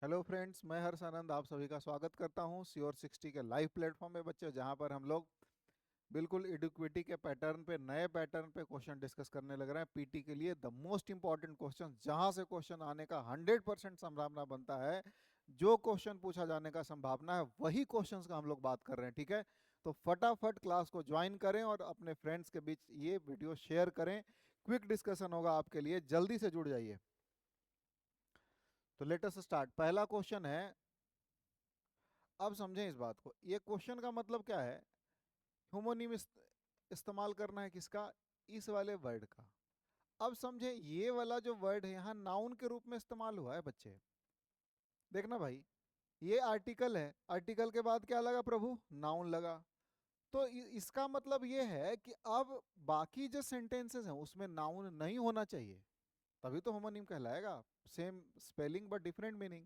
Hello friends, मैं हर्ष आनंद आप सभी का स्वागत करता हूं श्योर 60 के लाइव प्लेटफॉर्म में बच्चों, जहां पर हम लोग बिल्कुल इडिक्विटी के पैटर्न पे, नए पैटर्न पे क्वेश्चन डिस्कस करने लग रहे हैं। पीटी के लिए द मोस्ट इंपॉर्टेंट क्वेश्चन, जहां से क्वेश्चन आने का 100% संभावना बनता है। जो क्वेश्चन पूछा जाने का संभावना है वही क्वेश्चंस का हम लोग बात कर रहे हैं, ठीक है। तो फटाफट क्लास को ज्वाइन करें और अपने फ्रेंड्स के बीच ये वीडियो शेयर करें। क्विक डिस्कशन होगा आपके लिए, जल्दी से जुड़ जाइए। तो लेट अस स्टार्ट। पहला क्वेश्चन है, अब समझें इस बात को। ये क्वेश्चन का मतलब क्या है? होमोनिम इस्तेमाल करना है किसका? इस वाले वर्ड का। अब समझें, ये वाला जो वर्ड है यहाँ नाउन के रूप में इस्तेमाल हुआ है बच्चे। देखना भाई, ये आर्टिकल है, आर्टिकल के बाद क्या लगा प्रभु? नाउन लगा। तो इसका मतलब ये है कि अब बाकी जो सेंटेंसेस हैं उसमें नाउन नहीं होना चाहिए, तभी तो होमोनिम कहलाएगा। Same spelling but different meaning.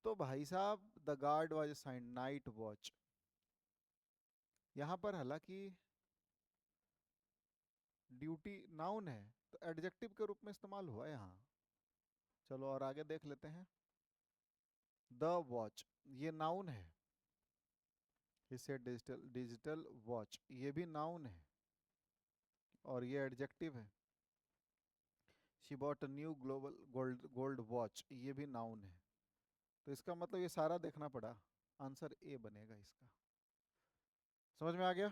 तो भाई साहब, the guard was assigned night watch. यहाँ पर हालांकि ड्यूटी नाउन है, तो एडजेक्टिव के रूप में इस्तेमाल हुआ है यहाँ। चलो और आगे देख लेते हैं। द वॉच, ये नाउन है। इसे डिजिटल डिजिटल वॉच, ये भी नाउन है और ये एडजेक्टिव है। She bought a new global gold gold watch, ये भी नाउन है। तो इसका मतलब ये सारा देखना पड़ा। आंसर ए बनेगा इसका। समझ में आ गया?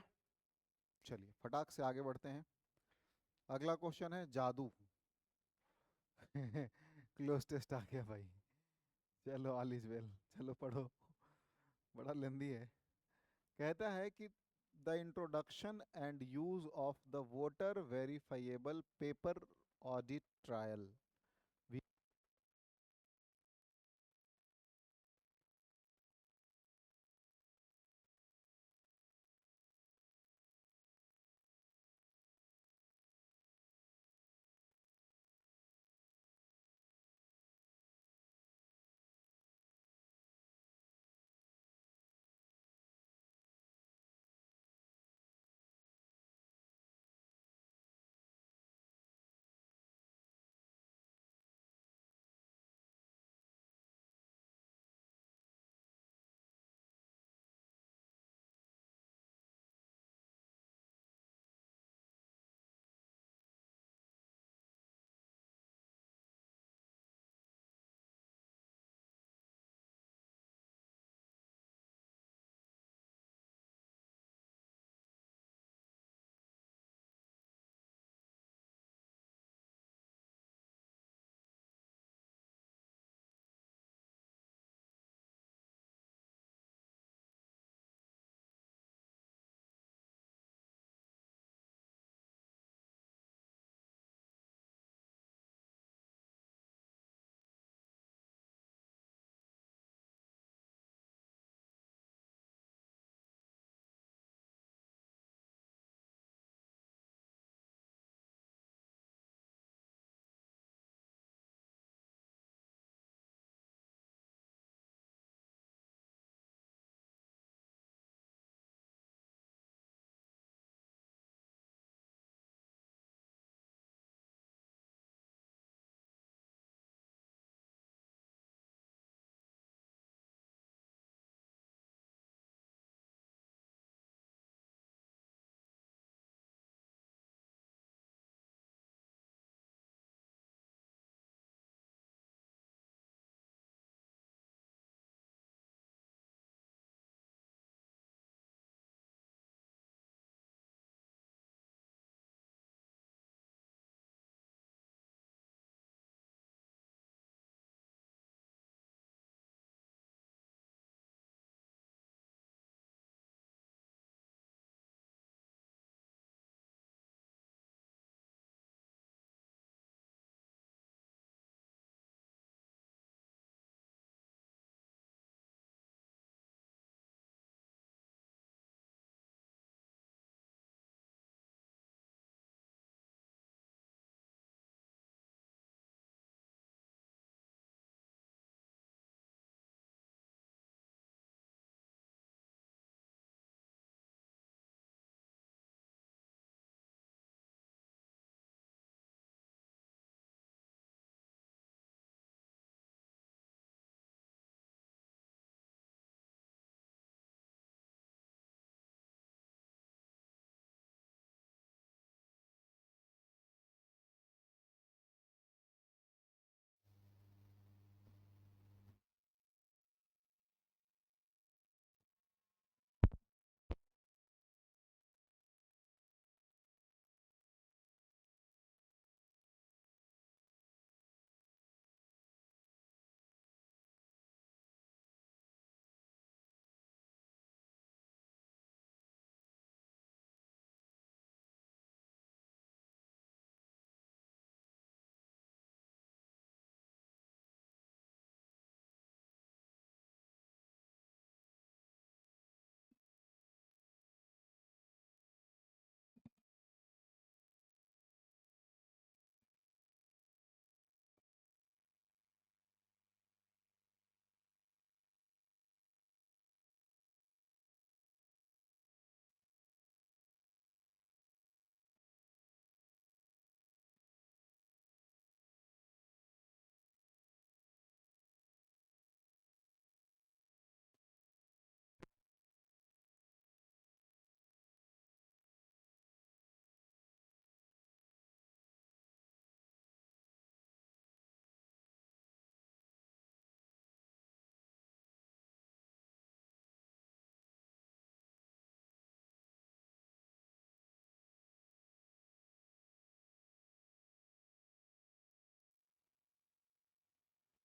चलिए फटाक से आगे बढ़ते हैं। अगला क्वेश्चन है जादू। क्लोज टेस्ट आ गया भाई। चलो ऑल इज वेल, चलो पढ़ो। बड़ा लेंदी है। कहता है कि the introduction and use of the voter verifiable paper audit trial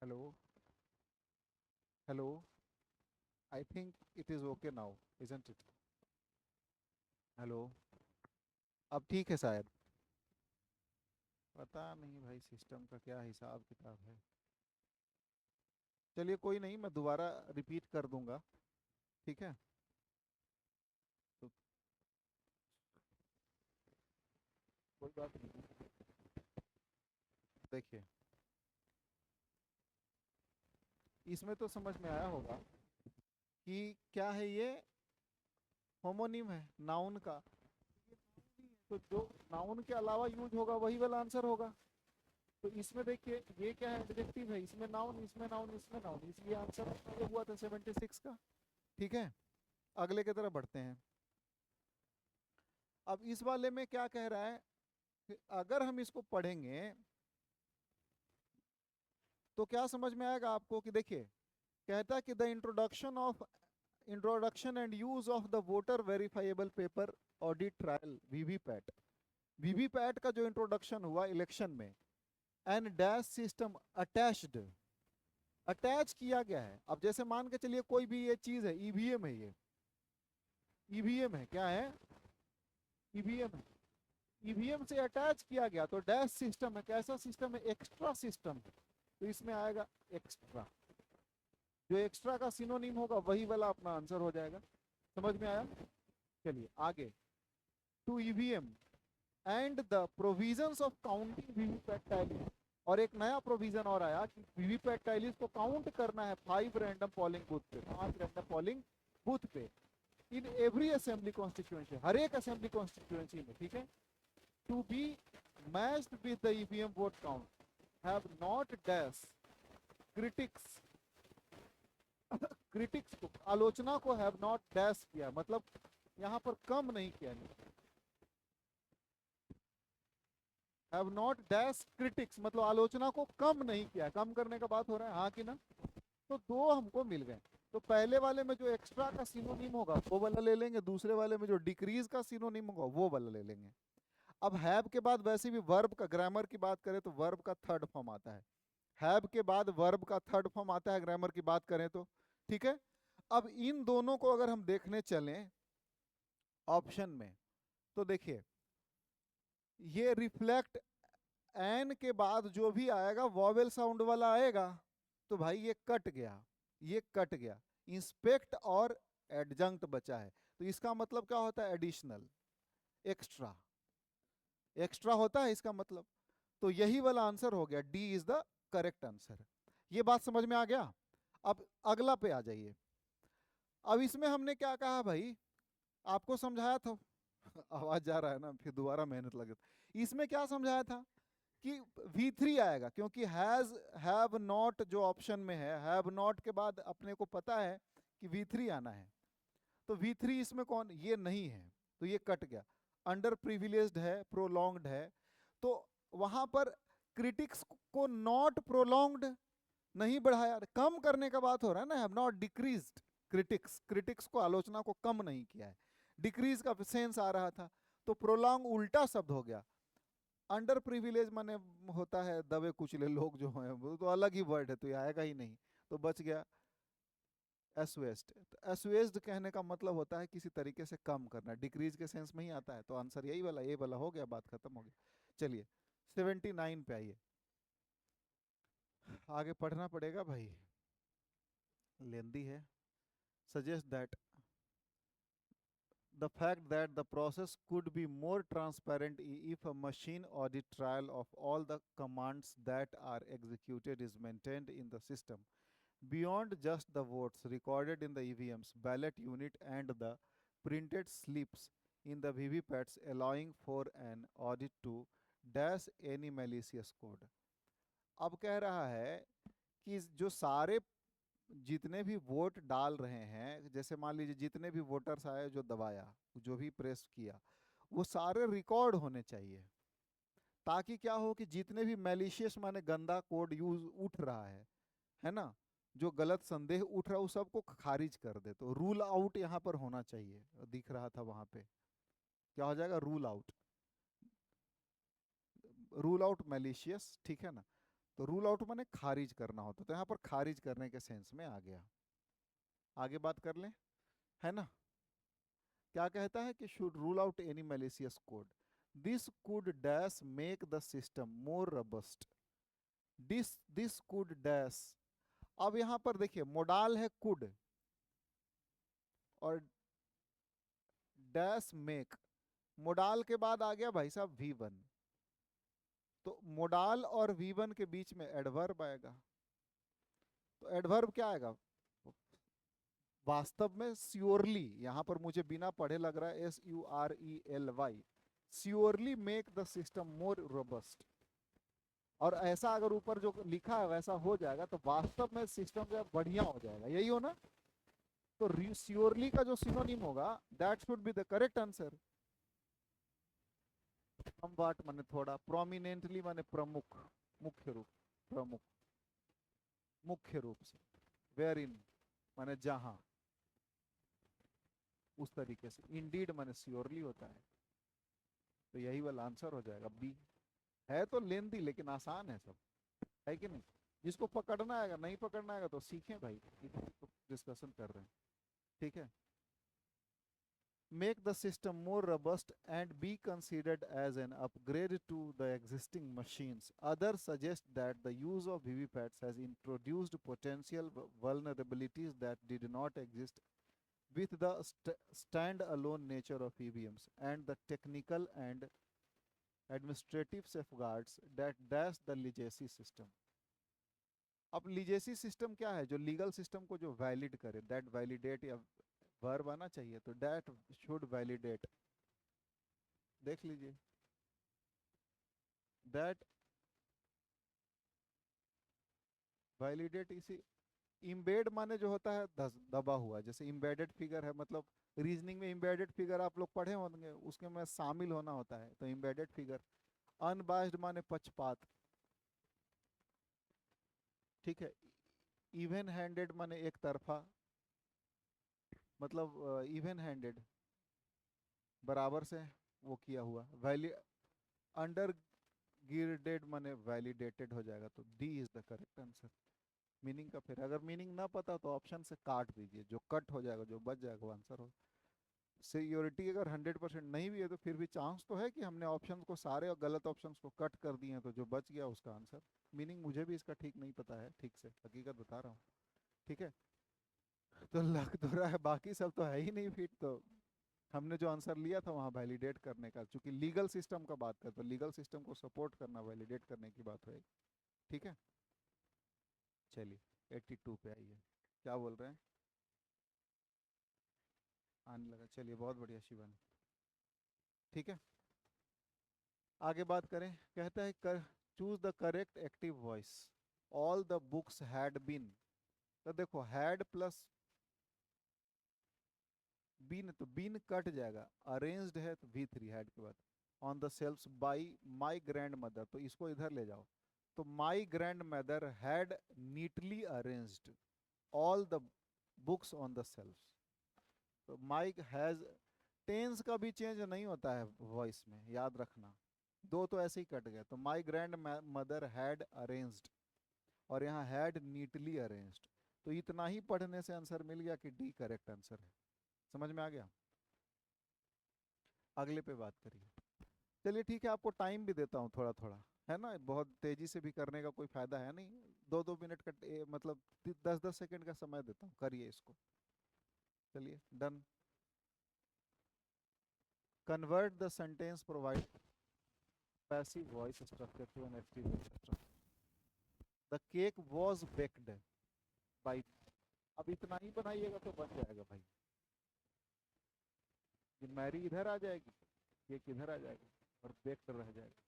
hello hello, I think it is okay now, isn't it? Hello, अब ठीक है शायद। पता नहीं भाई सिस्टम का क्या हिसाब किताब है। चलिए कोई नहीं, मैं दोबारा रिपीट कर दूंगा, ठीक है? तो कोई बात नहीं, देखिए इसमें तो समझ में आया होगा कि क्या है ये, होमोनिम है नाउन का। तो जो नाउन के अलावा यूज होगा वही वाला आंसर होगा। तो इसमें देखिए ये क्या है, एडजेक्टिव है, इसमें नाउन, इसमें नाउन, इसमें नाउन, इसलिए आंसर ये हुआ था 76 का। ठीक है, अगले की तरफ बढ़ते हैं। अब इस वाले में क्या कह रहा है कि अगर हम इसको पढ़ेंगे तो क्या समझ में आएगा आपको कि देखिए, कहता है कि the introduction and use of the voter verifiable paper audit trial VVPAT. VVPAT का जो इंट्रोडक्शन हुआ इलेक्शन में, and dash system attached, attach किया गया है। अब जैसे मान के चलिए कोई भी ये चीज है, ईवीएम है, ये ईवीएम है, क्या है, ईवीएम है, ईवीएम से अटैच किया गया तो डैश सिस्टम है, कैसा सिस्टम है, एक्स्ट्रा सिस्टम है। तो इसमें आएगा एक्स्ट्रा, जो एक्स्ट्रा का सिनोनिम होगा वही वाला अपना आंसर हो जाएगा। समझ में आया? चलिए आगे, to EVM and the provisions of counting VVPAT tally. और एक नया प्रोविजन और आया कि वीवीपैट टैलीज को काउंट करना है 5 रैंडम पोलिंग बूथ पे, 5 रैंडम पोलिंग बूथ पे, इन एवरी असेंबली कॉन्स्टिट्यूएंसी, हर एक असेंबली कॉन्स्टिट्यूएंसी में, ठीक है। To be matched with the EVM vote count have not dash critics, critics को, आलोचना को हैव नॉट डैश किया, मतलब यहां पर कम नहीं किया, हैव नॉट डैश क्रिटिक्स मतलब आलोचना को कम नहीं किया, कम करने का बात हो रहा है, हाँ कि ना? तो दो हमको मिल गए। तो पहले वाले में जो एक्स्ट्रा का सिनोनिम होगा वो वाला ले लेंगे, दूसरे वाले में जो डिक्रीज का सिनोनिम होगा वो वाला ले लेंगे। अब हैव के बाद वैसे भी वर्ब का, ग्रामर की बात करें तो वर्ब का थर्ड फॉर्म आता है, हैव के बाद वर्ब का थर्ड फॉर्म आता है ग्रामर की बात करें तो, ठीक है। अब इन दोनों को अगर हम देखने चलें ऑप्शन में, तो देखिए ये रिफ्लेक्ट एन के बाद जो भी आएगा वॉवेल साउंड वाला आएगा, तो भाई ये कट गया, ये कट गया। इंस्पेक्ट और एडजंक्ट बचा है, तो इसका मतलब क्या होता है, एडिशनल, एक्स्ट्रा, एक्स्ट्रा होता है इसका मतलब। तो यही वाला आंसर हो गया, D is the correct answer. ये बात समझ में आ गया? अब अगला पे आ जाइए। अब इसमें हमने क्या कहा भाई, आपको समझाया था आवाज जा रहा है ना, फिर दोबारा मेहनत लगे। इसमें क्या समझाया था कि V3 आएगा, क्योंकि हैज हैव नॉट जो ऑप्शन में है, हैव नॉट के बाद अपने को पता है कि V3 आना है। तो V3 इसमें कौन, ये नहीं है, तो ये कट गया। अंडर प्रिविलेज्ड है, प्रोलॉन्ग्ड है, तो वहां पर क्रिटिक्स को नॉट प्रोलॉन्ग्ड नहीं बढ़ाया, कम करने का बात हो रहा है ना, have not decreased critics, critics को, आलोचना को कम नहीं किया है, डिक्रीज का सेंस आ रहा था। तो प्रोलॉन्ग उल्टा शब्द हो गया। अंडर प्रिविलेज माने होता है दबे कुचले लोग जो हैं, वो तो अलग ही वर्ड है, तो ये आएगा ही नहीं, तो बच गया एसवेस्ट। तो एसवेस्ड कहने का मतलब होता है किसी तरीके से कम करना, डिक्रीज के सेंस में ही आता है, तो आंसर यही वाला, ये वाला हो गया, बात खत्म हो गई। चलिए 79 पे आइए, आगे पढ़ना पड़ेगा भाई, लेंदी है। Suggest that the fact that the process could be more transparent if a machine audit trial of all the commands that are executed is maintained in the system beyond just the votes recorded in the EVMs, ballot unit, and the printed slips in the VVPATs, allowing for an audit to dash any malicious code. अब कह रहा है कि जो सारे, जितने भी vote डाल रहे हैं, जैसे मान लीजिए जितने भी वोटर्स आए जो दबाया, जो भी प्रेस किया, वो सारे रिकॉर्ड होने चाहिए, ताकि क्या हो कि जितने भी मैलिशियस माने गंदा कोड यूज उठ रहा है ना, जो गलत संदेह उठ रहा है, उस सबको खारिज कर दे। तो रूल आउट यहाँ पर होना चाहिए, दिख रहा था वहां पे, क्या हो जाएगा, rule out, rule out malicious, ठीक है ना। तो रूल आउट माने खारिज करना होता है, तो यहाँ पर खारिज करने के सेंस में आ गया। आगे बात कर लें, है ना। क्या कहता है कि should rule out any malicious code, this could dash make the system more robust, this could dash. अब यहाँ पर देखिए मोडाल है कुड और डैश मेक, मोडाल के बाद आ गया भाई साहब V1, तो मोडाल और V1 के बीच में एडवर्ब आएगा। तो एडवर्ब क्या आएगा, वास्तव में श्योरली, यहां पर मुझे बिना पढ़े लग रहा है SURELY, surely make the system more robust. और ऐसा अगर ऊपर जो लिखा है वैसा हो जाएगा तो वास्तव में सिस्टम जो है बढ़िया हो जाएगा, यही हो ना। तो श्योरली का जो सिनोनिम होगा that should be the correct answer. समवाट माने थोड़ा, प्रोमिनेंटली माने प्रमुख, मुख्य रूप, प्रमुख, मुख्य रूप से, वेयर इन माने जहां, उस तरीके से, इंडीड माने श्योरली होता है। तो यही वाला आंसर हो जाएगा बी। है तो लेंदी लेकिन आसान है सब, है कि नहीं। जिसको पकड़ना आएगा, नहीं पकड़ना आएगा तो सीखें भाई, डिस्कशन कर रहे हैं, ठीक है। Make the system more robust and be considered as an upgrade to the existing machines. Others suggest that the use of VVPATs has introduced potential vulnerabilities that did not exist with the stand-alone nature of EVMs and the technical and administrative safeguards that dash the legacy system. अब legacy system क्या है, जो legal system को जो valid करे, that validate, या verb आना चाहिए तो दैट शुड वैलिडेट, देख लीजिए, दैट वैलिडेट, इसी इम्बेड माने जो होता है दबा हुआ, जैसे इम्बेडेड फिगर है, मतलब रीजनिंग में इम्बेडेड फिगर आप लोग पढ़े होंगे, उसके में शामिल होना होता है, तो इम्बेडेड फिगर। अनबाइज्ड माने पक्षपात, ठीक है। इवन हैंडेड माने एक तरफा, मतलब इवन हैंडेड, बराबर से वो किया हुआ। वैली अंडर गिर्डेड माने वैलिडेटेड हो जाएगा, तो D is the correct answer. Meaning का फिर अगर मीनिंग ना पता तो ऑप्शन से काट दीजिए, जो कट हो जाएगा, जो बच जाएगा वो आंसर हो। सिक्योरिटी अगर 100% नहीं भी है तो फिर भी चांस तो है कि हमने ऑप्शंस को सारे और गलत ऑप्शंस को कट कर दिए हैं, तो जो बच गया उसका आंसर। मीनिंग मुझे भी इसका ठीक नहीं पता है, ठीक से हकीकत बता रहा हूँ, ठीक है। तो लग तो रहा है बाकी सब तो है ही नहीं फिट, तो हमने जो आंसर लिया था वहाँ वैलिडेट करने का, चूंकि लीगल सिस्टम का बात करते तो लीगल सिस्टम को सपोर्ट करना, वैलिडेट करने की बात है, ठीक है। चलिए 82 पे आइए, क्या बोल रहे हैं, आने लगा, चलिए बहुत बढ़िया शिवानी, ठीक है। आगे बात करें, कहता है कर choose the correct active voice, all the books had been. तो देखो हैड प्लस बीन, तो बीन कट जाएगा, अरेंज्ड है तो V3 हैड के बाद, on the shelves by my grandmother, तो इसको इधर ले जाओ, तो my grandmother had neatly arranged all the books on the shelves. तो माई हैज, टेंस का भी चेंज नहीं होता है वॉइस में, याद रखना, दो तो ऐसे ही कट गए, तो my grandmother had arranged, और यहाँ हैड नीटली अरेंज्ड, तो इतना ही पढ़ने से आंसर मिल गया कि डी करेक्ट आंसर है। समझ में आ गया। अगले पे बात करिए। चलिए ठीक है, आपको टाइम भी देता हूँ थोड़ा थोड़ा, है ना, बहुत तेजी से भी करने का कोई फायदा है नहीं, 2-2 मिनट का मतलब 10-10 सेकंड का समय देता हूँ, करिए इसको। चलिए done. Convert the sentence provide passive voice structure to an active voice structure. The cake was baked by, अब इतना ही बनाइएगा तो बन जाएगा भाई, ये मैरी इधर आ जाएगी, केक इधर आ जाएगा और बेक्ड रह जाएगा,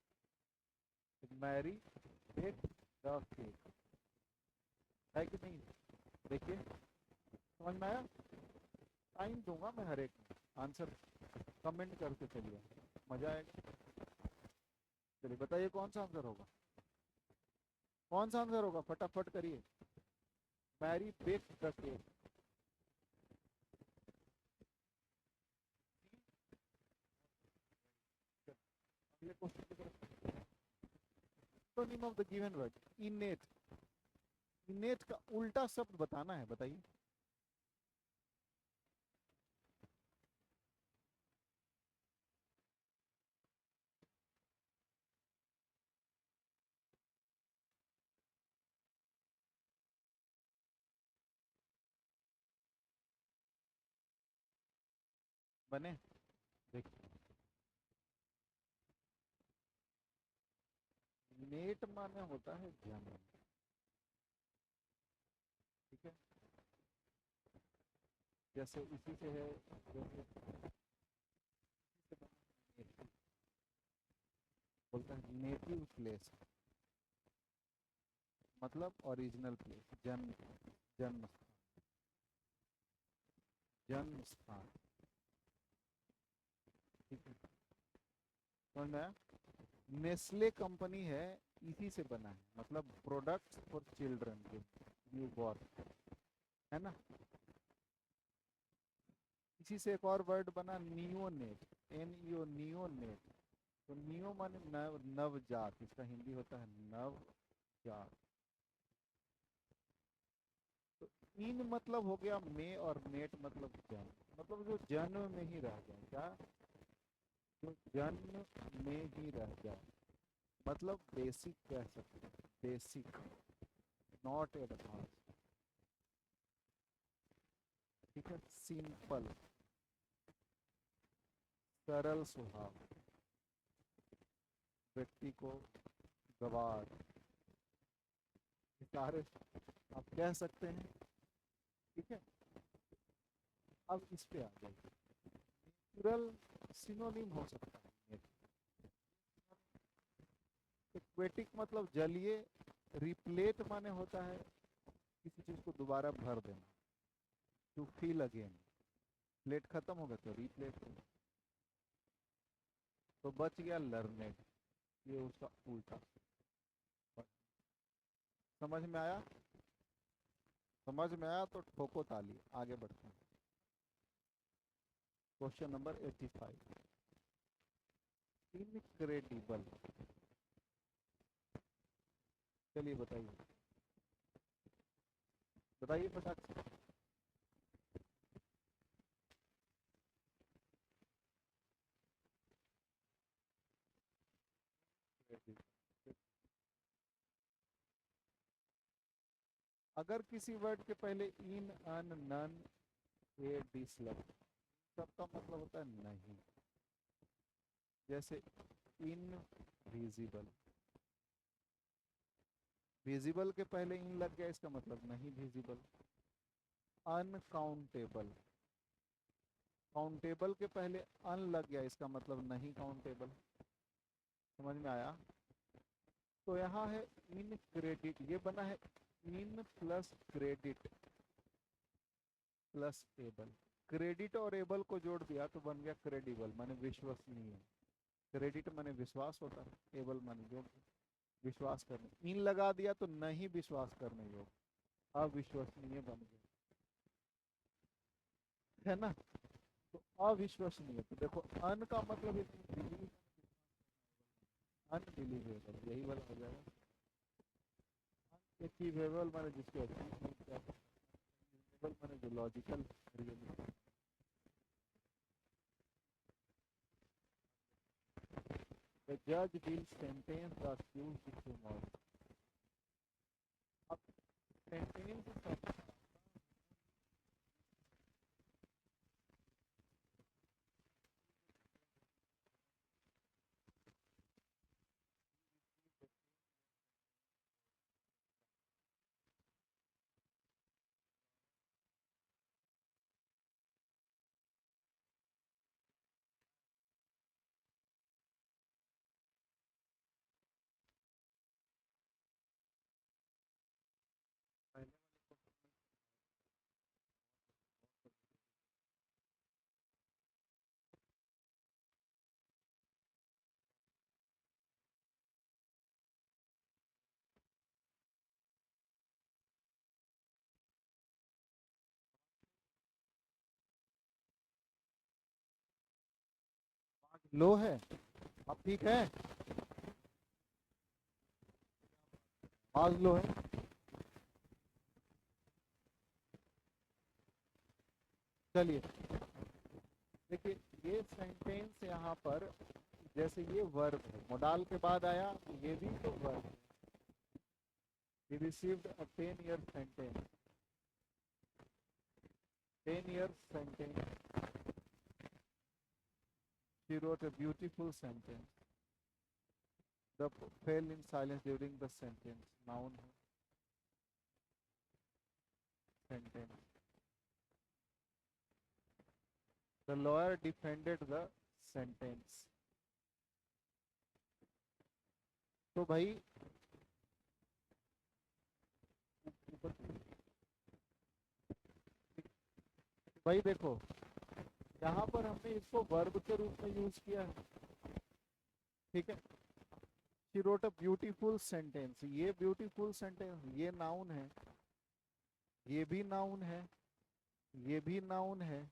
मैरी बेक्ड द केक, है कि नहीं। देखिए समझ में आया, टाइम दूंगा मैं हर एक में, आंसर कमेंट करके चलिए, मजा आएगा। चलिए बताइए कौन सा आंसर होगा, कौन सा आंसर होगा, फटाफट करिए। मैरी बेक्ड द केक, अगले क्वेश्चन की तरफ। Synonym of the given word इनेट। इनेट का उल्टा शब्द बताना है, बताइए। बने, देखिए। नेट माने होता है जन्म, ठीक है। जैसे इसी से है, जैसे बोलता है नेटिव प्लेस, मतलब ओरिजिनल प्लेस, जन्म, जन्म, जन्म स्थान, ठीक है। समझ में आया? नेस्ले कंपनी है, इसी से बना है, मतलब प्रोडक्ट्स फॉर चिल्ड्रन के न्यू बॉर्न, है ना। इसी से एक और वर्ड बना नियोनेट, NEO, नियोनेट। तो नियो माने नवजात, इसका हिंदी होता है नवजात। तो इन मतलब हो गया में, और नेट मतलब जन्म, मतलब जो जन्म में ही रह जाए, क्या, जो जन्म में ही रह जाए, मतलब बेसिक कह सकते हैं, बेसिक, नॉट एडवांस, ठीक है। सिंपल, सरल स्वभाव, व्यक्ति को गवार, सारे आप कह सकते हैं, ठीक है। अब इस पे आ जाइए, नेचुरल सिनोनिम हो सकता है। एक्वेटिक मतलब जलीय, रिप्लेट माने होता है किसी चीज को दोबारा भर देना, टू फिल अगेन, प्लेट खत्म हो गया तो रिप्लेट, तो बच गया लर्नेड, ये उसका उल्टा। समझ में आया? समझ में आया तो ठोको ताली, आगे बढ़ते हैं। क्वेश्चन नंबर 85, इनक्रेडिबल, चलिए बताइए, बताइए फटाक से। अगर किसी वर्ड के पहले इन, अन, नन, ए, डिस लग, सबका मतलब होता है नहीं। जैसे इनविजिबल, विजिबल के पहले इन लग गया, इसका मतलब नहीं विजिबल। अनकाउंटेबल, काउंटेबल के पहले अन लग गया, इसका मतलब नहीं काउंटेबल। समझ में आया? तो यहाँ है इन क्रेडिट, ये बना है in plus credit plus able. Credit और एबल को जोड़ दिया तो बन गया क्रेडिबल, माने विश्वसनीय। क्रेडिट माने विश्वास होता है, एबल माने जो विश्वास करने, इन लगा दिया तो नहीं विश्वास करने योग्य, अविश्वसनीय बन गया, है ना। तो अविश्वसनीय, तो देखो अन का मतलब अनबिलीवेबल, यही वाला हो जाएगा। अनएचीवेबल माने जिसको अचीव नहीं किया, माने जो logical reality. The judge will sentence the accused to murder. अब सेंटेंस, लो है, अब ठीक है। हाजलो है। चलिए देखिए, ये सेंटेंस यहाँ पर जैसे ये वर्ब है, मोडाल के बाद आया, ये भी तो वर्ब है। He received a 10-year sentence. 10-year sentence. She wrote a beautiful sentence. The fell in silence during the sentence. Noun है, sentence. The lawyer defended the sentence. तो भाई भाई देखो, यहाँ पर हमने इसको वर्ब के रूप में यूज किया है, ठीक है। She wrote a beautiful sentence. ये beautiful sentence ये नाउन है, ये भी नाउन है, ये भी नाउन है,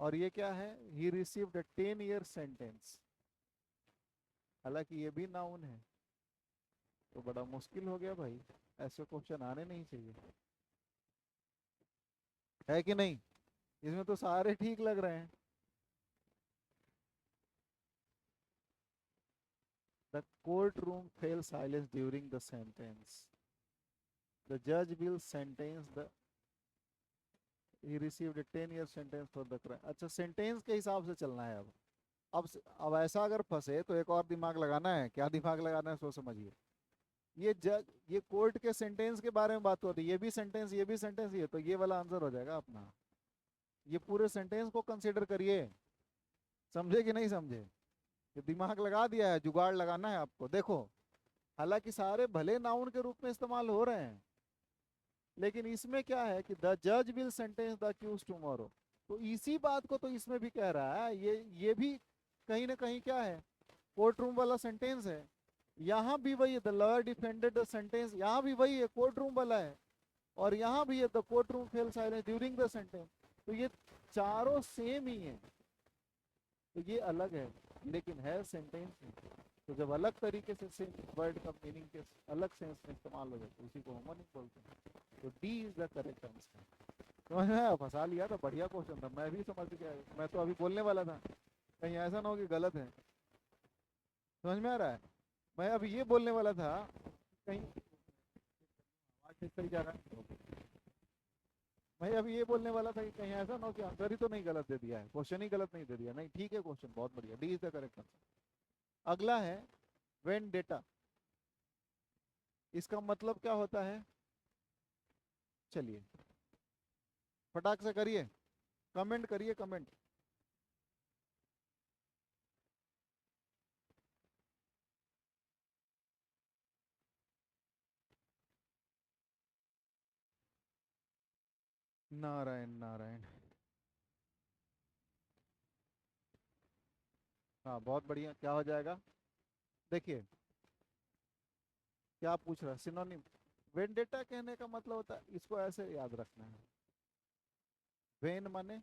और ये क्या है, he received a 10-year sentence, हालांकि ये भी नाउन है। तो बड़ा मुश्किल हो गया भाई, ऐसे क्वेश्चन आने नहीं चाहिए, है कि नहीं। इसमें तो सारे ठीक लग रहे हैं। The courtroom fell silence during the sentence. The judge will sentence the he received a 10-year sentence for the crime. अच्छा, सेंटेंस के हिसाब से चलना है अब ऐसा अगर फंसे तो एक और दिमाग लगाना है। क्या दिमाग लगाना है, सो समझिए। ये कोर्ट के सेंटेंस के बारे में बात होती है, ये भी सेंटेंस, ये भी सेंटेंस, ये तो ये वाला आंसर हो जाएगा अपना। ये पूरे सेंटेंस को कंसीडर करिए, समझे कि नहीं समझे। ये दिमाग लगा दिया है, जुगाड़ लगाना है आपको। देखो, हालांकि सारे भले नाउन के रूप में इस्तेमाल हो रहे हैं, लेकिन इसमें क्या है कि द जज will sentence the accused tomorrow, तो इसी बात को तो इसमें भी कह रहा है। ये भी कहीं ना कहीं क्या है, कोर्ट रूम वाला सेंटेंस है। यहाँ भी वही है, the lawyer defended the sentence, यहाँ भी वही है, कोर्ट रूम वाला है। और यहाँ भी है, the court room fail silence during the sentence. तो ये चारों सेम ही है, तो ये अलग है लेकिन है सेंटेंस। तो जब अलग तरीके से सेम वर्ड का मीनिंग के अलग सेंस में इस्तेमाल हो जाता है, उसी को होमोनिम बोलते हैं। तो D is the correct answer. समझ में आया, फंसा लिया था, बढ़िया क्वेश्चन था, मैं भी समझ गया। मैं तो अभी बोलने वाला था, कहीं ऐसा ना हो कि गलत है। समझ में आ रहा है, मैं अभी ये बोलने वाला था कहीं आवाज सही जा रहा है। मैं अभी ये बोलने वाला था कि कहीं ऐसा ना हो कि आंसर ही तो नहीं गलत दे दिया है, क्वेश्चन ही गलत नहीं दे दिया। नहीं, ठीक है क्वेश्चन, बहुत बढ़िया, D is the correct answer. अगला है वेन डेटा। इसका मतलब क्या होता है, चलिए फटाक से करिए, कमेंट करिए, कमेंट। नारायण नारायण। हाँ बहुत बढ़िया, क्या हो जाएगा, देखिए क्या पूछ रहा है, सिनोनिम। वेंडेटा कहने का मतलब होता है, इसको ऐसे याद रखना है, वेन माने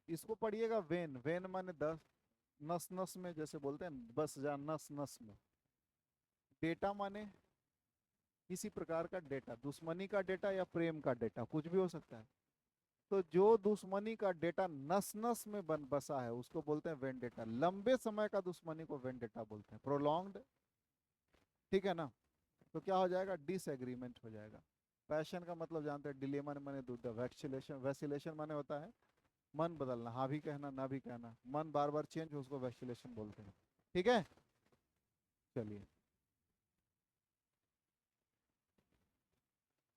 इसको पढ़िएगा वेन, वेन माने दस, नस नस में जैसे बोलते हैं बस जा नस नस में। डेटा माने किसी प्रकार का डेटा, दुश्मनी का डेटा या प्रेम का डेटा, कुछ भी हो सकता है। तो जो दुश्मनी का डेटा नस नस में बन बसा है उसको बोलते हैं वेंडेटा। लंबे समय का दुश्मनी को वेंडेटा बोलते हैं, प्रोलॉन्ग्ड, ठीक है ना। तो क्या हो जाएगा, डिसएग्रीमेंट हो जाएगा। पैशन का मतलब जानते हैं, डिलेमा माने दुविधा, वैक्सिलेशन, वैसिलेशन माने होता है मन बदलना, हाँ भी कहना ना भी कहना, मन बार बार चेंज हो, उसको वैक्सिलेशन बोलते हैं, ठीक है। चलिए,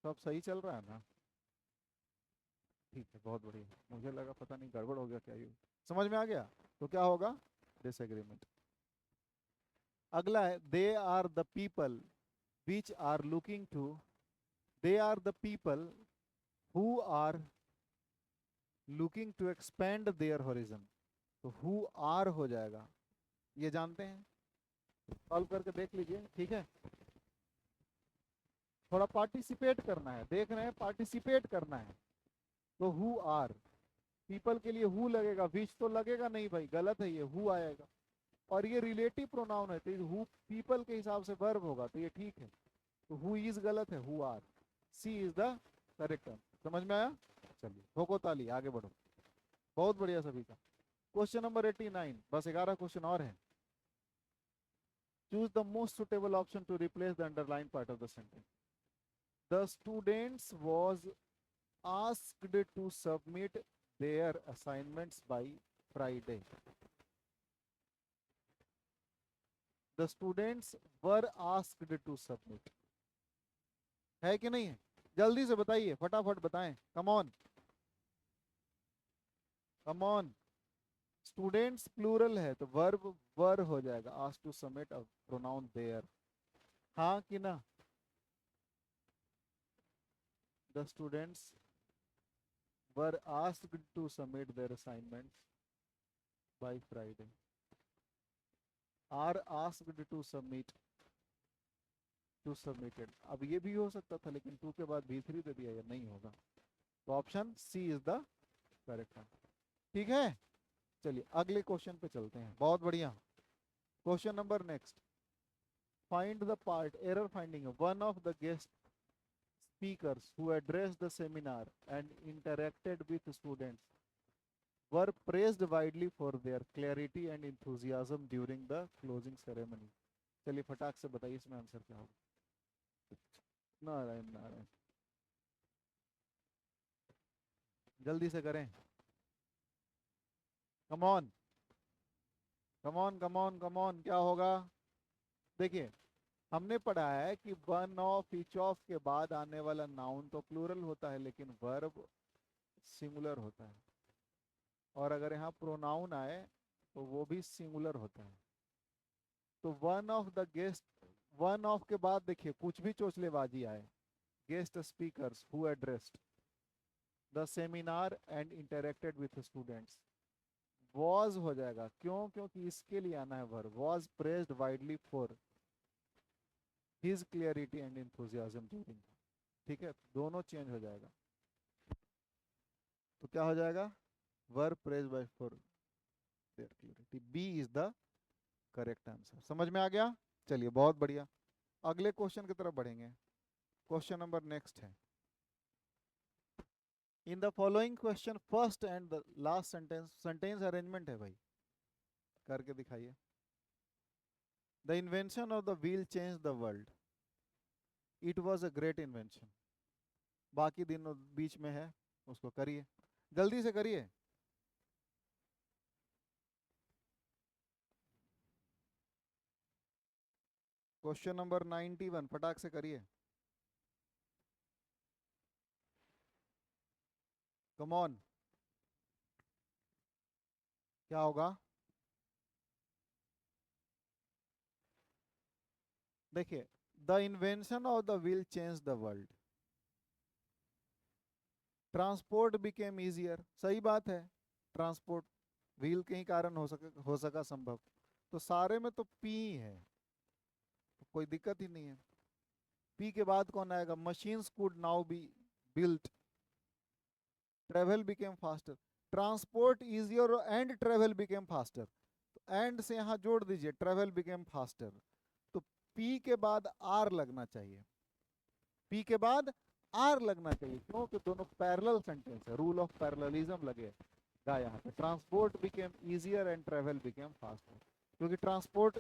सब सही चल रहा है ना, ठीक है, बहुत बढ़िया। मुझे लगा पता नहीं गड़बड़ हो गया क्या, ये समझ में आ गया। तो क्या होगा, डिसएग्रीमेंट। अगला है they are the people which are looking to, they are the people who are looking to expand their horizon. तो हु आर हो जाएगा, ये जानते हैं, सॉल्व करके देख लीजिए, ठीक है। थोड़ा पार्टिसिपेट करना है, देख रहे हैं, पार्टिसिपेट करना है। तो हु आर, पीपल के लिए हु लगेगा, विच तो लगेगा नहीं भाई, गलत है, ये हु आएगा। और ये रिलेटिव प्रोनाउन है, तो हु पीपल के हिसाब से वर्ब होगा, तो ये ठीक है। तो हु इज गलत है, who are, C is the correct answer. समझ में आया? चलिए ठोको ताली, आगे बढ़ो। बहुत बढ़िया सभी का। क्वेश्चन नंबर 89, बस 11 क्वेश्चन और है। Choose the most suitable option to replace the underline part of the sentence. The students was asked to submit their assignments by Friday. The students were asked to submit. है कि नहीं है? जल्दी से बताइए, फटाफट बताएं, come on come on. Students plural है तो वर्ब वर हो जाएगा, asked to submit a pronoun there, हाँ कि ना? The students were asked to submit their assignments by Friday. Are asked to submit, to submitted. अब ये भी हो सकता था, लेकिन टू के बाद भी3 दे दिया, या नहीं होगा, तो option C is the correct answer. ठीक है, चलिए अगले क्वेश्चन पे चलते हैं। बहुत बढ़िया। Question number next, find the part, error finding, one of the guest speakers who addressed the seminar and interacted with students were praised widely for their clarity and enthusiasm during the closing ceremony. चलिए फटाक से बताइए इसमें answer क्या होगा। नारायण नारायण, जल्दी से करें, कम on come on come on come on. क्या होगा? देखिए हमने पढ़ा है कि वन ऑफ, ईच ऑफ के बाद आने वाला नाउन तो प्लूरल होता है, लेकिन वर्ब सिंगुलर होता है। और अगर यहाँ प्रोनाउन आए तो वो भी सिंगुलर होता है। तो one of the guest, one of के बाद देखिए कुछ भी चोचलेबाजी आए, guest speakers who addressed the seminar and interacted with students, was हो जाएगा। क्यों? क्योंकि इसके लिए आना है verb, was praised widely for his clarity and enthusiasm during. ठीक है, दोनों चेंज हो जाएगा। तो क्या हो जाएगा? Verb praised by for their clarity, B is the correct answer. समझ में आ गया? चलिए बहुत बढ़िया, अगले क्वेश्चन की तरफ बढ़ेंगे। क्वेश्चन नंबर नेक्स्ट है, in the following question first and the last sentence, sentence arrangement है भाई, करके दिखाइए। The invention of the wheel change the world, it was a great invention. बाकी दिनों बीच में है, उसको करिए, जल्दी से करिए। क्वेश्चन नंबर 91, फटाक से करिए, कम ऑन। क्या होगा? देखिए, the invention of the wheel change the world, transport became easier, सही बात है, ट्रांसपोर्ट व्हील के ही कारण हो सका संभव। तो सारे में तो पी है, तो कोई दिक्कत ही नहीं है। पी के बाद कौन आएगा? Machines could now be built, travel became faster, transport easier and travel became faster, तो एंड से यहाँ जोड़ दीजिए, ट्रेवल बिकेम फास्टर। तो पी के बाद आर लगना चाहिए, पी के बाद आर लगना चाहिए, क्योंकि दोनों पैरेलल सेंटेंस है, रूल ऑफ पैरेललिज्म लगेगा यहाँ पे। Transport became easier and travel became faster, क्योंकि ट्रांसपोर्ट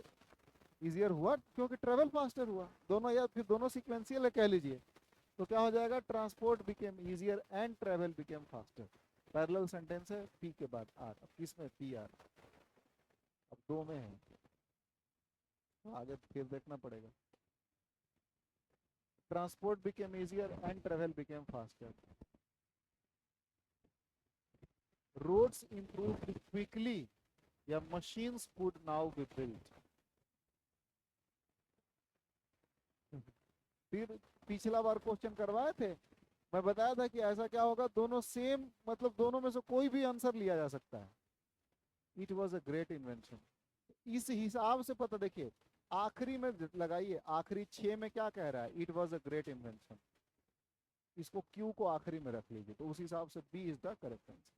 इजियर हुआ क्योंकि ट्रेवल फास्टर हुआ, दोनों, या फिर दोनों सीक्वेंशियल है कह लीजिए। तो क्या हो जाएगा? Transport became easier and travel became faster, parallel sentence है, पी के बाद आर। अब किस में? पी आर, अब दो में है, तो आगे फिर देखना पड़ेगा। Transport became easier and travel became faster, roads improved quickly, या machines could now be built. फिर पिछला बार क्वेश्चन करवाए थे, मैं बताया था कि ऐसा क्या होगा, दोनों सेम, मतलब दोनों में से कोई भी आंसर लिया जा सकता है। It was a great invention, इस हिसाब से पता, देखिए आखिरी में लगाइए, आखिरी 6 में क्या कह रहा है? It was a great invention, इसको क्यू को आखिरी में रख लीजिए, तो उस हिसाब से B is the correct answer.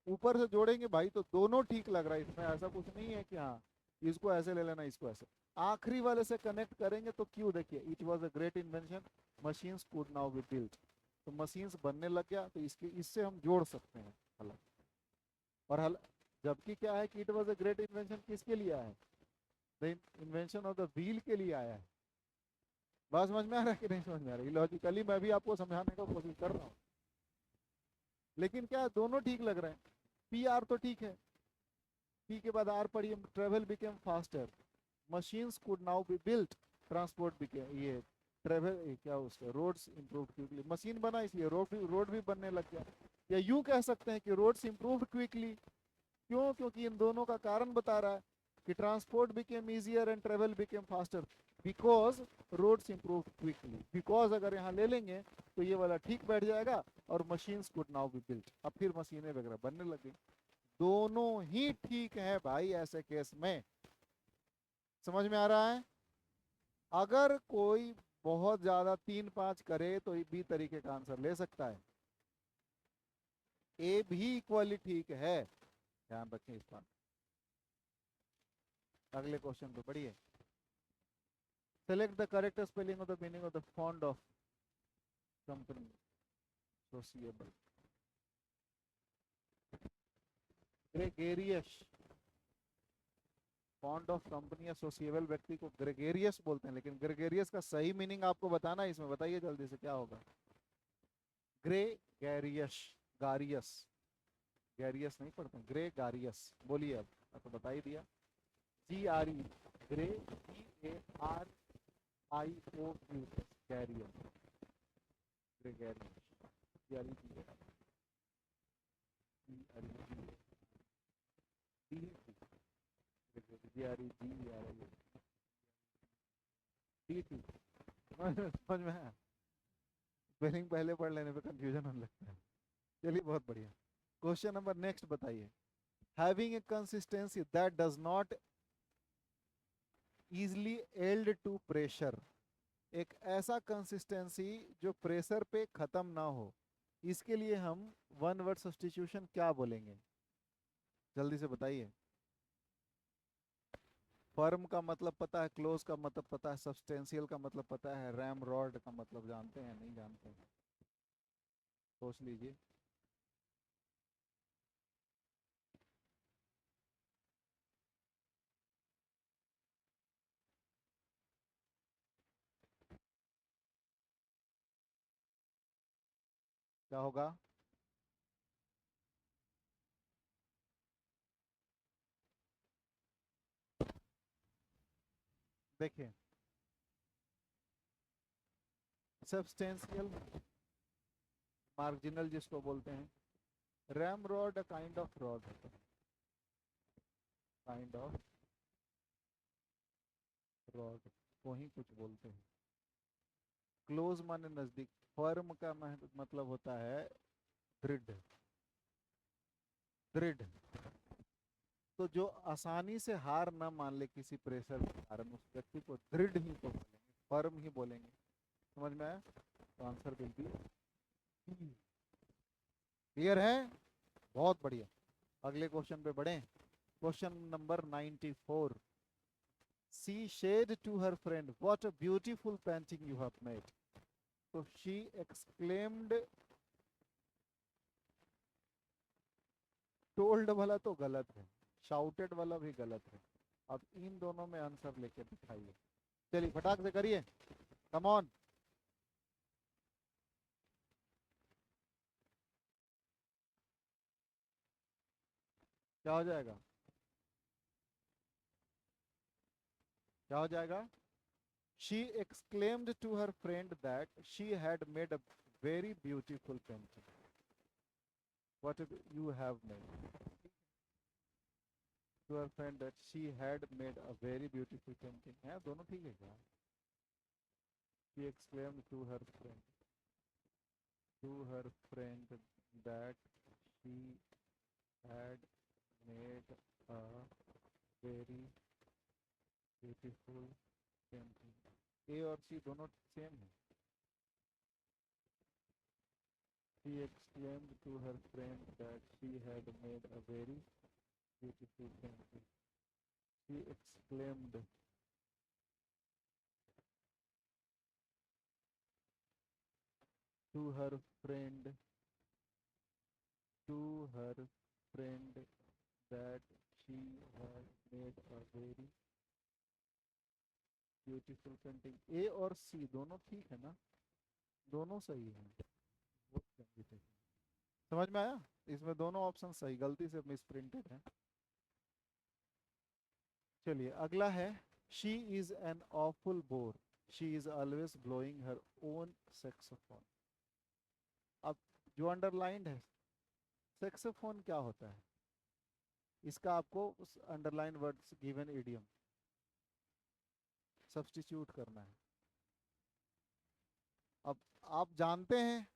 ऊपर से जोड़ेंगे भाई तो दोनों ठीक लग रहा है, इसमें ऐसा कुछ नहीं है कि हाँ इसको ऐसे ले लेना इसको ऐसे। आखिरी वाले से कनेक्ट करेंगे तो क्यों, देखिए it was a great invention, machines could now be built. तो मशीन्स बनने लग गया तो इसके इससे हम जोड़ सकते हैं हल। और हल, जबकि क्या है कि it was a great invention किसके लिए आया है, the invention of the wheel के लिए आया है। बात समझ में आ रहा है कि नहीं समझ में आ रहा है, लॉजिकली मैं भी आपको समझाने का कोशिश कर रहा हूँ, लेकिन क्या दोनों ठीक लग रहे हैं। पी आर तो ठीक है, पी के बाद आर पढ़िए, travel became faster, machines could now be built, transport became ये ट्रेवल क्या उसका रोड्स इंप्रूव क्विकली, मशीन बना इसलिए रोड भी बनने लग गया। या यूं कह सकते हैं कि रोड्स इंप्रूव क्विकली, क्यों, क्योंकि इन दोनों का कारण बता रहा है कि transport became easier and travel became faster because roads improve quickly. Because अगर यहाँ ले लेंगे तो ये वाला ठीक बैठ जाएगा, और machines could now be built, अब फिर मशीनें वगैरह बनने लग गई। दोनों ही ठीक है भाई ऐसे केस में, समझ में आ रहा है। अगर कोई बहुत ज्यादा 3-5 करे तो बी तरीके का आंसर ले सकता है, ए भी इक्वली ठीक है, ध्यान रखें इस बात। अगले क्वेश्चन पे बढ़िए। Select the correct spelling of the meaning of the fond of company सोसिएबल। Gregarious, fond of company या सोसिएबल व्यक्ति को ग्रेगेरियस बोलते हैं, लेकिन ग्रेगेरियस का सही मीनिंग आपको बताना है इसमें, बताइए जल्दी से क्या होगा। ग्रेगेरियस, गारियस, गैरियस नहीं पढ़ते, ग्रेगारियस बोलिए अब तो बता ही दिया। G R E, grey, G A R I O U S, garious, gregarious, G R E G A R E G R E G R I D T, समझ में है। स्पेलिंग पहले पढ़ लेने पे कंफ्यूजन होने लगता है। चलिए बहुत बढ़िया। क्वेश्चन नंबर नेक्स्ट बताइए। Having a consistency that does not easily yield to pressure, एक ऐसा कंसिस्टेंसी जो प्रेशर पे खत्म ना हो, इसके लिए हम वन वर्ड सब्स्टिट्यूशन क्या बोलेंगे, जल्दी से बताइए। फर्म का मतलब पता है, क्लोज का मतलब पता है, सब्सटेंशियल का मतलब पता है, रैम रॉड का मतलब जानते हैं नहीं जानते हैं, सोच लीजिए। क्या होगा। देखिए सब्सटेंशियल, मार्जिनल जिसको बोलते हैं, RAM rod kind of rod होता है, काइंड ऑफ रॉड को ही कुछ बोलते हैं। क्लोज माने नजदीक, फर्म का मतलब होता है दृढ़, दृढ़। तो जो आसानी से हार ना मान ले किसी प्रेशर के कारण, उस व्यक्ति को दृढ़ ही तो बोलेंगे, फर्म ही बोलेंगे। समझ में आया, तो आंसर विल बी क्लियर है। बहुत बढ़िया। अगले क्वेश्चन पे बढ़े। Question number 94। She said to her friend what a beautiful painting you have made, तो शी एक्सक्लेम्ड, टोल्ड वाला तो गलत है, शाउटेड वाला भी गलत है, अब इन दोनों में आंसर लेके दिखाइए। चलिए फटाक से करिए, कम ऑन। क्या हो जाएगा, क्या हो जाएगा। She exclaimed to her friend that she had made a very beautiful painting, what you have made, to her friend that she had made a very beautiful painting, है दोनों ठीक है क्या। She exclaimed to her friend that she had made a very beautiful painting, A और C दोनों same है। She exclaimed to her friend that she had made a very beautiful painting. She exclaimed to her friend to her friend that she had made a very beautiful painting. A और C दोनों ठीक है ना? दोनों सही है। समझ में आया? इसमें दोनों ऑप्शन सही, गलती से मिस प्रिंटेड है। चलिए अगला है, she is an awful bore, she is always blowing her own saxophone. अब जो अंडरलाइंड है, सेक्सोफोन क्या होता है, इसका आपको उस underline word given idiom substitute करना है। अब आप जानते हैं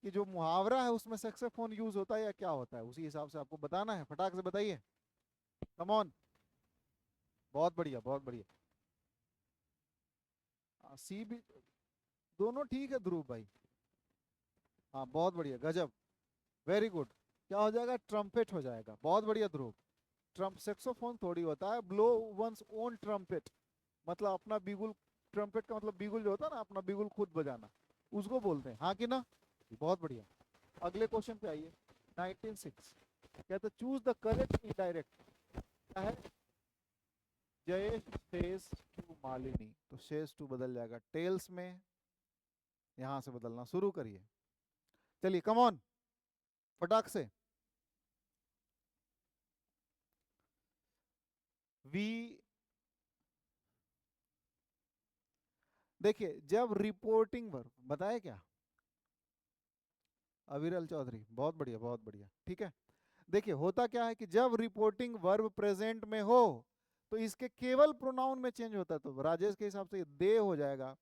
कि जो मुहावरा है उसमें सेक्सोफोन यूज होता है या क्या होता है, उसी हिसाब से आपको बताना है। फटाक से बताइए, कम ऑन। बहुत बढ़िया, बहुत बढ़िया। सी भी दोनों ठीक है ध्रुव भाई। हाँ बहुत बढ़िया, गजब, वेरी गुड। क्या हो जाएगा? ट्रम्पेट हो जाएगा। बहुत बढ़िया ध्रुव। ट्रम्प सेक्सोफोन थोड़ी होता है ब्लो वंस ओन ट्रम्पेट, मतलब अपना बिगुल। ट्रम्पेट का मतलब बिगुल जो होता है ना, अपना बिगुल खुद बजाना, उसको बोलते हैं। हाँ कि ना? बहुत बढ़िया। अगले क्वेश्चन पे आइए। 1906 कहते चूज द करेक्ट इनडायरेक्ट। क्या है? जयेश सेज टू मालिनी, तो सेज टू बदल जाएगा टेल्स में, यहां से बदलना शुरू करिए। चलिए कम ऑन, फटाक से। वी देखिए, जब रिपोर्टिंग वर्ब बताए क्या? अविरल चौधरी, बहुत बढ़िया, बहुत बढ़िया, ठीक है। देखिए होता क्या है कि जब रिपोर्टिंग वर्ब प्रेजेंट में हो तो इसके केवल प्रोनाउन में चेंज होता है। तो राजेश के हिसाब से दे हो जाएगा।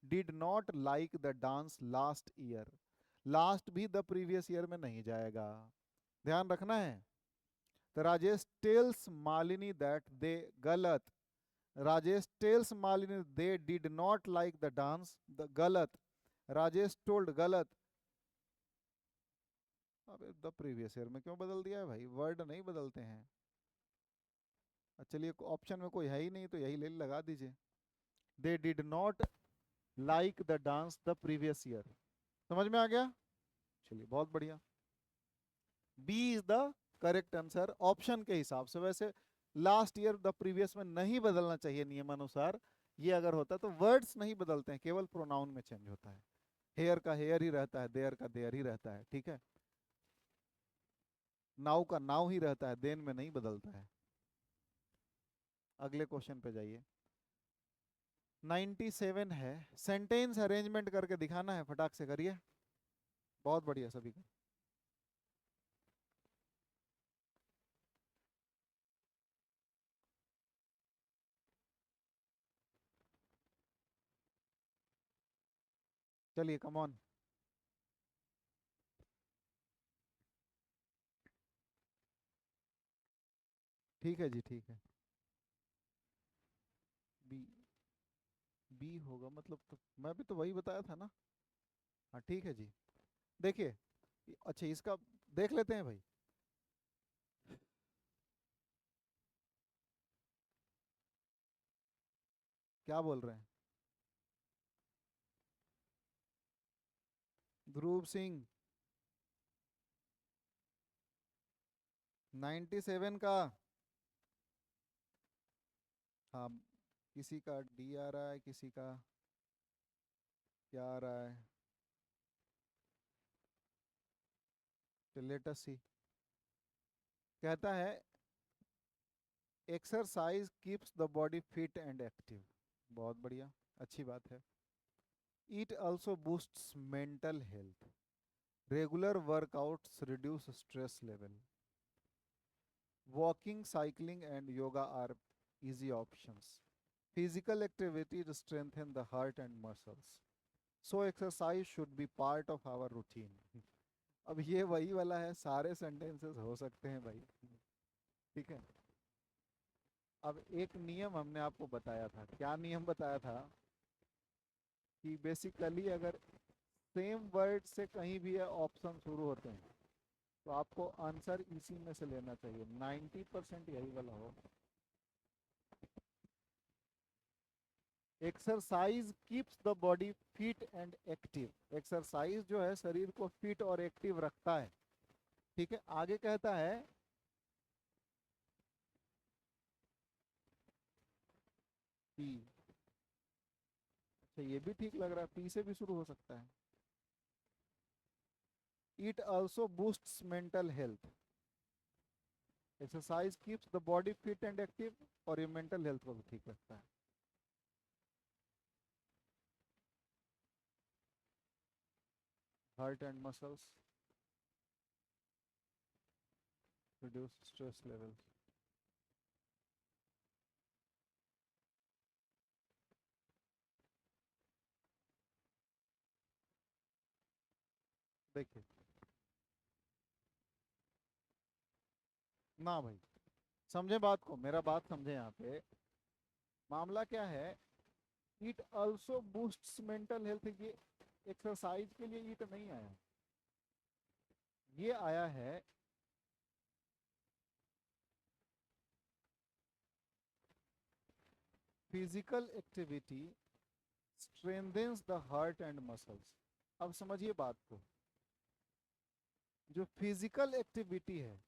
Did not like the dance last year, last भी द प्रीवियस ईयर में नहीं जाएगा, ध्यान रखना है। तो Rajesh tells Malini that they, गलत। Rajesh tells Malini they did not like the dance, the गलत। राजेश टोल्ड, गलत। अबे द प्रीवियस ईयर में क्यों बदल दिया है भाई? वर्ड नहीं बदलते हैं। चलिए ऑप्शन में कोई है ही नहीं तो यही ले लगा दीजिए। They did not like the dance the previous year. समझ में आ गया? चलिए बहुत बढ़िया। B is the correct answer option के हिसाब से। वैसे लास्ट ईयर द प्रीवियस में नहीं बदलना चाहिए नियमानुसार। ये अगर होता तो वर्ड्स नहीं बदलते हैं, केवल प्रोनाउन में चेंज होता है। हेयर का हेयर ही रहता है, देयर का देयर ही रहता है, ठीक है। नाउ का नाउ ही रहता है, देन में नहीं बदलता है। अगले क्वेश्चन पे जाइए। 97 है, सेंटेंस अरेंजमेंट करके दिखाना है, फटाक से करिए। बहुत बढ़िया सभी का। चलिए कम ऑन। ठीक है जी, ठीक है। बी, बी होगा मतलब, तो मैं भी तो वही बताया था ना। हाँ ठीक है जी। देखिए, अच्छा इसका देख लेते हैं भाई। क्या बोल रहे हैं? ध्रुव सिंह 97 का। हाँ, किसी का डी आ रहा है, किसी का क्या आ रहा है, तो लेट अस सी। कहता है exercise keeps the body fit and active. बहुत बढ़िया, अच्छी बात है। It also boosts mental health, regular workouts reduce stress level, walking cycling and yoga are easy options, physical activity to strengthen the heart and muscles, so exercise should be part of our routine। अब ये वही वाला है, सारे sentences हो सकते हैं भाई, ठीक है। अब एक नियम हमने आपको बताया था, क्या नियम बताया था? कि बेसिकली अगर सेम वर्ड से कहीं भी ऑप्शन शुरू होते हैं तो आपको आंसर इसी में से लेना चाहिए, 90% यही वाला हो। Exercise keeps the body fit and active. Exercise जो है शरीर को फिट और एक्टिव रखता है। ठीक है, आगे कहता है पी। अच्छा, ये भी ठीक लग रहा है, पी से भी शुरू हो सकता है। It also boosts mental health. Exercise keeps the body fit and active, और ये मेंटल हेल्थ को भी ठीक रखता है। Heart and muscles, reduce stress levels. देखिए ना भाई, समझे बात को, मेरा बात समझे यहाँ पे। मामला क्या है, it also boosts mental health, ये एक्सरसाइज के लिए इट नहीं आया, ये आया है physical activity strengthens the heart and muscles. अब समझिए बात को, जो फिजिकल एक्टिविटी है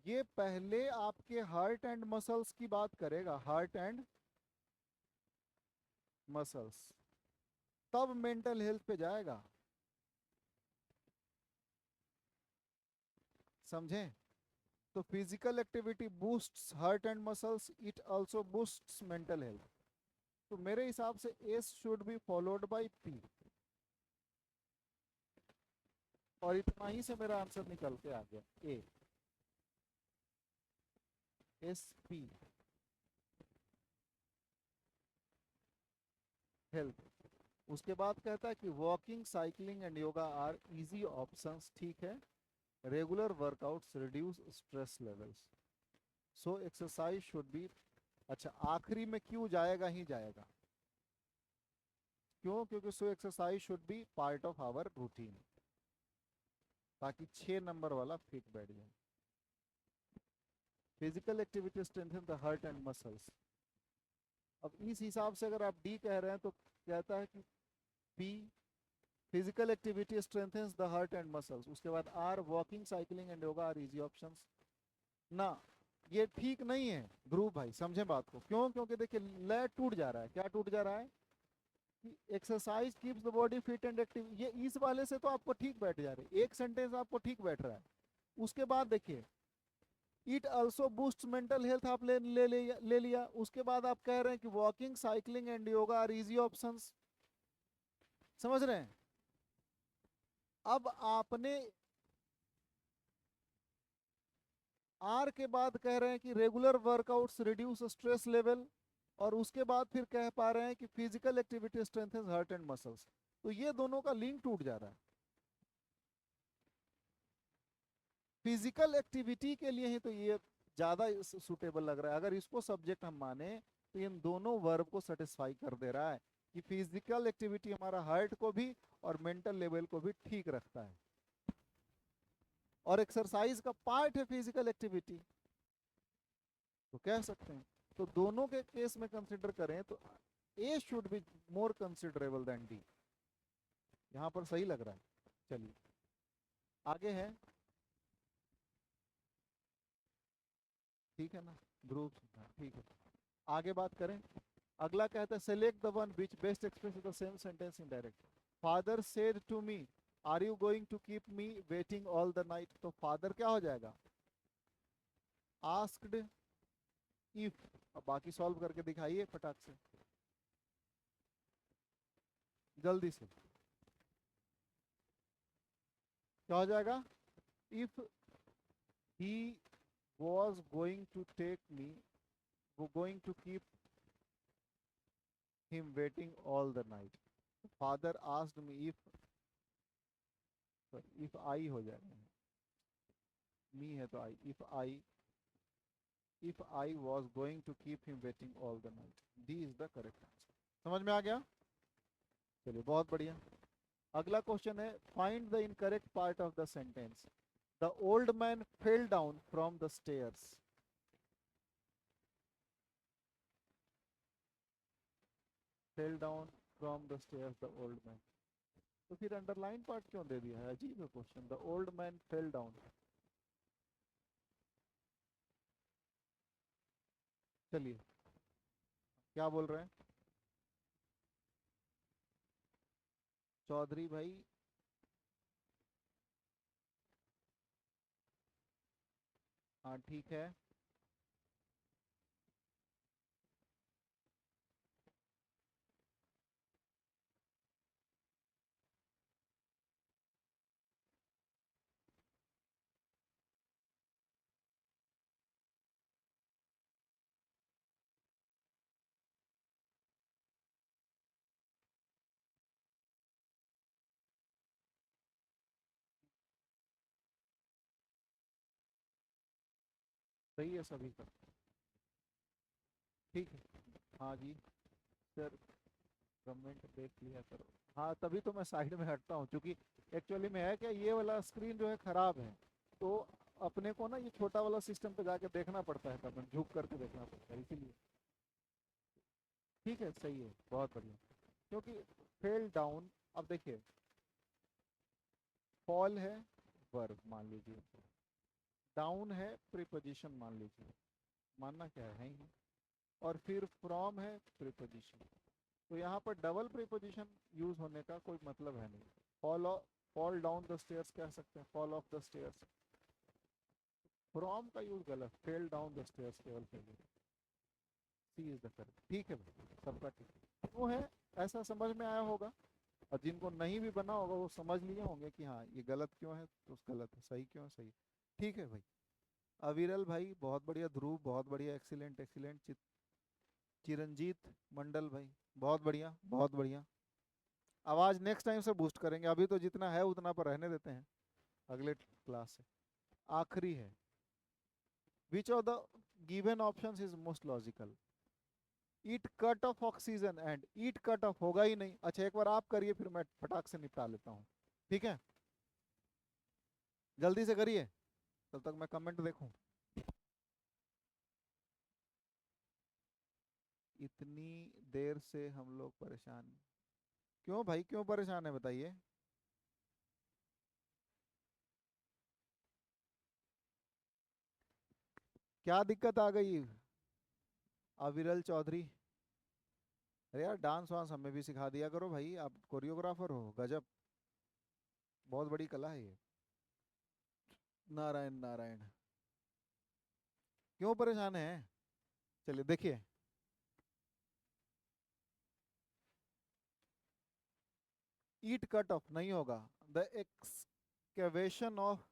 ये पहले आपके हार्ट एंड मसल्स की बात करेगा, हार्ट एंड मसल्स, तब मेंटल हेल्थ पे जाएगा। समझें? तो physical activity boosts heart and muscles, it also boosts mental health. तो मेरे हिसाब से S should be followed by P, और इतना ही से मेरा आंसर निकल के आ गया, ए, एस पी, हेल्थ। उसके बाद कहता है कि walking, cycling and yoga are easy options. ठीक है, regular workouts reduce stress levels, so exercise should be. अच्छा, आखिरी में क्यों जाएगा ही जाएगा, क्यों? क्योंकि so exercise should be part of our routine, ताकि 6 नंबर वाला फिट बैठ जाए। Physical activity strengthen the heart and muscles. अब इस हिसाब से अगर आप डी कह रहे हैं तो कहता है कि P, physical activity strengthens the heart and muscles. उसके बाद R, walking, cycling and yoga are easy options. ना, ये ठीक नहीं है ध्रुव भाई, समझे बात को। क्यों? क्योंकि देखिए लय टूट जा रहा है। क्या टूट जा रहा है? कि exercise keeps the body fit and active, ये इस वाले से तो आपको ठीक बैठ जा रही है, एक सेंटेंस आपको ठीक बैठ रहा है। उसके बाद देखिए it also boost mental health, आप ले लिया। उसके बाद आप कह रहे हैं कि walking, cycling and yoga are easy options. समझ रहे हैं? अब आपने आर के बाद कह रहे हैं कि regular workouts reduce stress level, और उसके बाद फिर कह पा रहे हैं कि physical activity strengthens heart and muscles. तो ये दोनों का लिंक टूट जा रहा है। फिजिकल एक्टिविटी के लिए ही तो ये ज्यादा सुटेबल लग रहा है। अगर इसको सब्जेक्ट हम माने तो इन दोनों वर्ब को सेटिस्फाई कर दे रहा है कि फिजिकल एक्टिविटी हमारा हार्ट को भी और मेंटल लेवल को भी ठीक रखता है, और एक्सरसाइज का पार्ट है फिजिकल एक्टिविटी, तो कह सकते हैं। तो दोनों के केस में कंसिडर करें तो A should be more considerable than D. यहां पर सही लग रहा है। चलिए आगे है, ठीक है ना ध्रुव? ठीक है, आगे बात करें। अगला कहता है select the one which best express the same sentence in direct. Father said to me are you going to keep me waiting all the night. तो फादर क्या हो जाएगा? Asked if. अब बाकी सॉल्व करके दिखाइए फटाक से, जल्दी से। क्या हो जाएगा? If he was going to take me, going to keep him waiting all the night. Father asked me if, sorry, if I हो जाएगा, me है तो I, if I was going to keep him waiting all the night. D is the correct answer. समझ में आ गया? चलिए बहुत बढ़िया। अगला क्वेश्चन है, find the incorrect part of the sentence. The old man fell down from the stairs. Fell down from the stairs the old man. तो फिर अंडरलाइन पार्ट क्यों दे दिया है? अजीब है question. The old man fell down. चलिए, क्या बोल रहे हैं चौधरी भाई? हाँ ठीक है। सही है सभी का। ठीक है। हाँ जी सर, कमेंट देख लिया करो। हाँ तभी तो मैं साइड में हटता हूँ, क्योंकि एक्चुअली में है क्या, ये वाला स्क्रीन जो है खराब है, तो अपने को ना ये छोटा वाला सिस्टम पे जाके देखना पड़ता है, कमेंट झुक करके देखना पड़ता है, इसीलिए। ठीक है, सही है, बहुत बढ़िया। क्योंकि फेल डाउन, अब देखिए, फॉल है वर्ब मान लीजिए, डाउन है प्रीपोजिशन मान लीजिए, मानना क्या है ही नहीं, और फिर फ्रॉम है प्रीपोजिशन। तो यहाँ पर डबल प्रीपोजिशन यूज होने का कोई मतलब है नहीं। Fall fall down the stairs कह सकते हैं, fall off the stairs. From का यूज गलत, फेल डाउन द स्टेयर्स केवल fell. C is the correct. ठीक है भाई, सबका ठीक है। क्यों है ऐसा, समझ में आया होगा, और जिनको नहीं भी बना होगा वो समझ लिए होंगे कि हाँ ये गलत क्यों है तो गलत है, सही क्यों है सही। ठीक है भाई। अविरल भाई बहुत बढ़िया, ध्रुव बहुत बढ़िया, एक्सीलेंट एक्सीलेंट। चिरंजीत मंडल भाई बहुत बढ़िया बहुत बढ़िया। आवाज नेक्स्ट टाइम से बूस्ट करेंगे, अभी तो जितना है उतना पर रहने देते हैं, अगले क्लास से। आखिरी है, which of the given options is most logical? Eat cut off oxygen and, eat cut off होगा ही नहीं। अच्छा एक बार आप करिए, फिर मैं फटाक से निपटा लेता हूँ। ठीक है, जल्दी से करिए, तब तक मैं कमेंट देखूं। इतनी देर से हम लोग परेशान, क्यों भाई क्यों परेशान है बताइए? क्या दिक्कत आ गई अविरल चौधरी? अरे यार डांस वांस हमें भी सिखा दिया करो भाई, आप कोरियोग्राफर हो, गजब, बहुत बड़ी कला है ये। नारायण नारायण। क्यों परेशान है? चलिए देखिए, ईट कट ऑफ नहीं होगा। The excavation of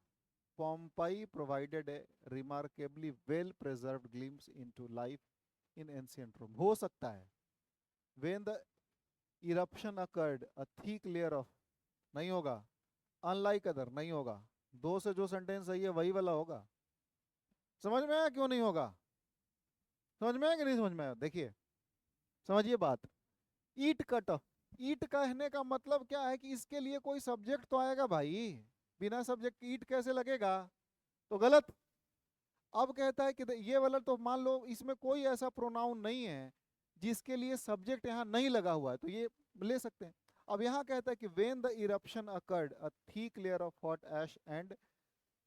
Pompeii provided a remarkably well preserved glimpse into life in ancient Rome। हो सकता है when the eruption occurred a thick layer of, नहीं होगा। अनलाइक अदर नहीं होगा। दो से जो सेंटेंस सही है वही वाला होगा। समझ में आया क्यों नहीं होगा? समझ में आया कि नहीं समझ में आया? देखिए, समझिए बात। ईट कट ऑफ, ईट कहने का मतलब क्या है कि इसके लिए कोई सब्जेक्ट तो आएगा भाई, बिना सब्जेक्ट ईट कैसे लगेगा? तो गलत। अब कहता है कि ये वाला तो मान लो इसमें कोई ऐसा प्रोनाउन नहीं है जिसके लिए सब्जेक्ट यहाँ नहीं लगा हुआ है, तो ये ले सकते हैं। अब यहाँ कहता है कि when the eruption occurred a thick layer of hot ash and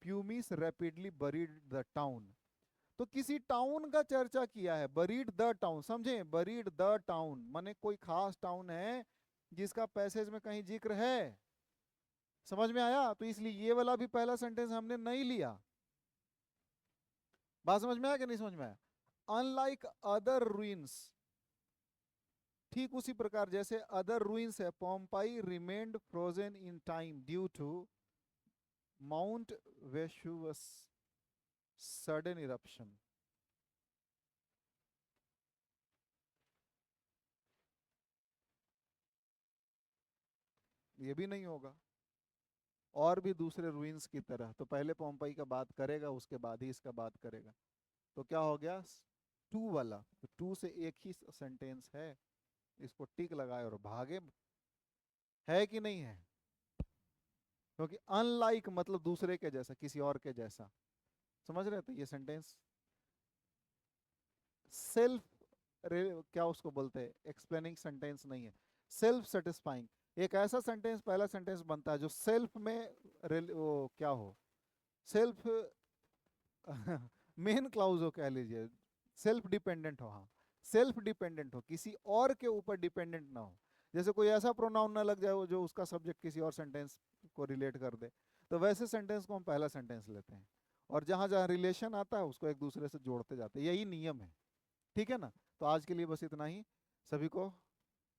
pumice rapidly buried the town. तो किसी टाउन का चर्चा किया है, बरीड द टाउन, समझे, बरीड द टाउन माने कोई खास टाउन है जिसका पैसेज में कहीं जिक्र है। समझ में आया? तो इसलिए ये वाला भी पहला सेंटेंस हमने नहीं लिया। बात समझ में आया कि नहीं समझ में आया? अनलाइक अदर ruins, ठीक उसी प्रकार जैसे अदर ruins है, Pompeii remained frozen in time due to Mount Vesuvius sudden eruption. ये भी नहीं होगा। और भी दूसरे ruins की तरह, तो पहले पोम्पाई का बात करेगा उसके बाद ही इसका बात करेगा। तो क्या हो गया, टू वाला, तो टू से एक ही सेंटेंस है, इसको टिक लगाए और भागे। है कि नहीं है? क्योंकि अनलाइक मतलब दूसरे के जैसा, किसी और के जैसा। समझ रहे थे ये सेंटेंस? सेल्फ, क्या उसको बोलते हैं, एक्सप्लेनिंग सेंटेंस नहीं है, सेल्फ सेटिस्फाइंग। एक ऐसा सेंटेंस, पहला सेंटेंस बनता है जो सेल्फ में वो क्या हो, सेल्फ मेन क्लाउज हो कह लीजिए, सेल्फ डिपेंडेंट हो, हाँ, सेल्फ डिपेंडेंट हो, किसी और के ऊपर डिपेंडेंट ना हो। जैसे कोई ऐसा प्रोनाउन ना लग जाए वो जो उसका सब्जेक्ट किसी और सेंटेंस को रिलेट कर दे, तो वैसे सेंटेंस को हम पहला सेंटेंस लेते हैं, और जहां जहां रिलेशन आता है उसको एक दूसरे से जोड़ते जाते हैं, यही नियम है। ठीक है ना? तो आज के लिए बस इतना ही। सभी को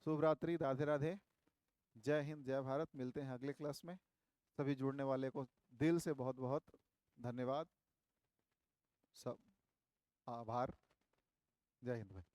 शुभ रात्रि, राधे राधे, जय हिंद, जय भारत। मिलते हैं अगले क्लास में। सभी जुड़ने वाले को दिल से बहुत बहुत धन्यवाद, सब आभार। जय हिंद भाई।